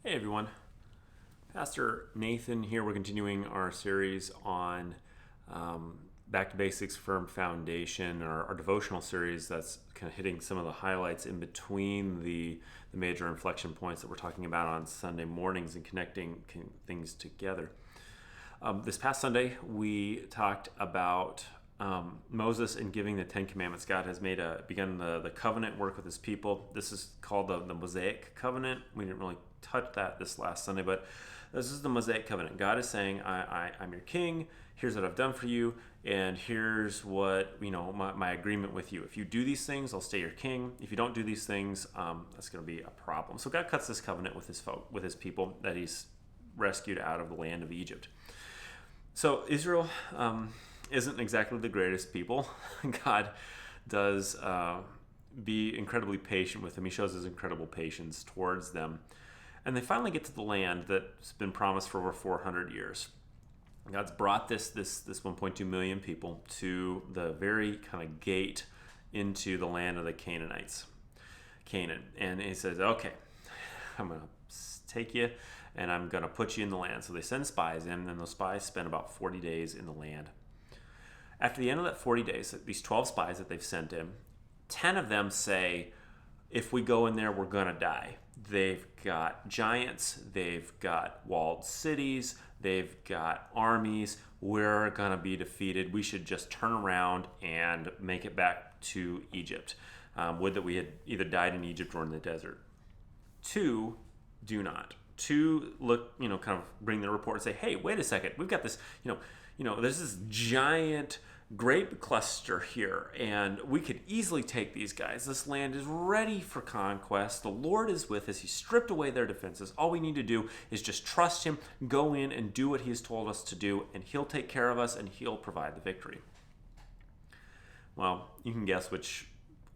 Hey everyone, Pastor Nathan here. We're continuing our series on Back to Basics, Firm Foundation, our devotional series that's kind of hitting some of the highlights in between the major inflection points that we're talking about on Sunday mornings and connecting things together. This past Sunday, we talked about Moses and giving the Ten Commandments. God has begun the covenant work with his people. This is called the Mosaic Covenant. We didn't really touch that this last Sunday, but this is the Mosaic Covenant. God is saying, I'm your king. Here's what I've done for you, and here's what my agreement with you. If you do these things, I'll stay your king. If you don't do these things, that's going to be a problem. So God cuts this covenant with his people that he's rescued out of the land of Egypt. So Israel isn't exactly the greatest people. God does be incredibly patient with them. He shows his incredible patience towards them. And they finally get to the land that's been promised for over 400 years. God's brought this 1.2 million people to the very kind of gate into the land of the Canaanites, Canaan. And he says, okay, I'm going to take you and I'm going to put you in the land. So they send spies in, and those spies spend about 40 days in the land. After the end of that 40 days, these 12 spies that they've sent in, 10 of them say, if we go in there, we're going to die. They've got giants, they've got walled cities, they've got armies. We're going to be defeated. We should just turn around and make it back to Egypt. Would that we had either died in Egypt or in the desert. 2 do not. 2 look, kind of bring the report and say, hey, wait a second, we've got this, there's this giant grape cluster here, and we could easily take these guys. This land is ready for conquest. The Lord is with us. He stripped away their defenses. All we need to do is just trust him, go in and do what he's told us to do, and he'll take care of us, and he'll provide the victory. Well, you can guess which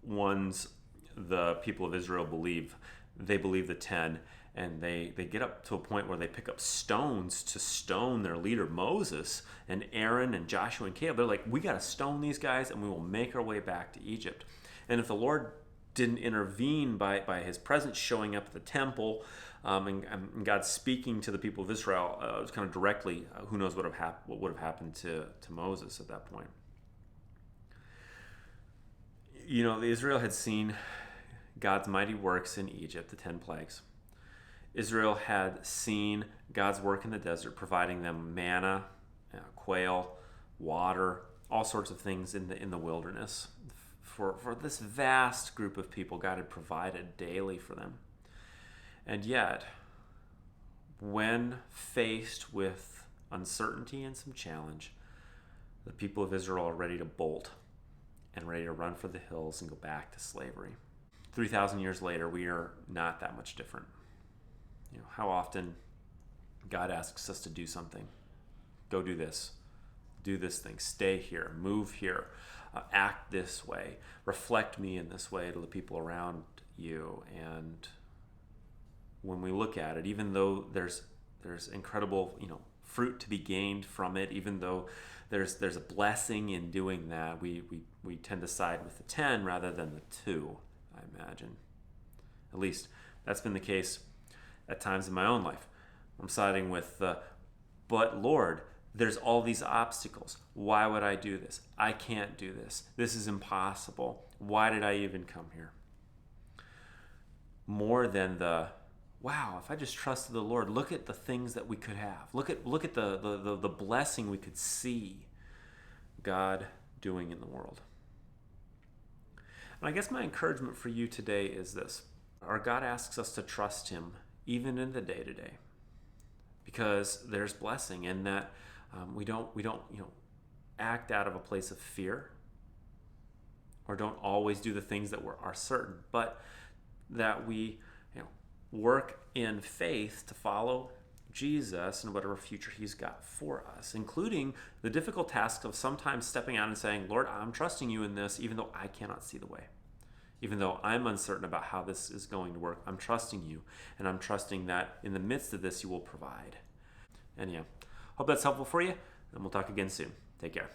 ones the people of Israel believe. They believe the 10, and they get up to a point where they pick up stones to stone their leader Moses and Aaron and Joshua and Caleb. They're like, we got to stone these guys and we will make our way back to Egypt. And if the Lord didn't intervene by his presence showing up at the temple and God speaking to the people of Israel kind of directly, who knows what would have happened to Moses at that point. Israel had seen God's mighty works in Egypt, the 10 plagues. Israel had seen God's work in the desert, providing them manna, quail, water, all sorts of things in the wilderness. For this vast group of people, God had provided daily for them. And yet, when faced with uncertainty and some challenge, the people of Israel are ready to bolt and ready to run for the hills and go back to slavery. 3,000 years later, we are not that much different. How often God asks us to do something. Go do this thing, stay here, move here, act this way, reflect me in this way to the people around you. And when we look at it, even though there's incredible fruit to be gained from it, even though there's a blessing in doing that, we tend to side with the 10 rather than the 2, I imagine. At least that's been the case at times in my own life. I'm siding with but Lord, there's all these obstacles. Why would I do this? I can't do this. This is impossible. Why did I even come here? More than wow, if I just trusted the Lord, look at the things that we could have. Look at the blessing we could see God doing in the world. And I guess my encouragement for you today is this. Our God asks us to trust him even in the day-to-day, because there's blessing in that. We don't act out of a place of fear, or don't always do the things that are certain, but that we work in faith to follow Jesus and whatever future he's got for us, including the difficult task of sometimes stepping out and saying, Lord, I'm trusting you in this, even though I cannot see the way. Even though I'm uncertain about how this is going to work, I'm trusting you, and I'm trusting that in the midst of this, you will provide. And hope that's helpful for you, and we'll talk again soon. Take care.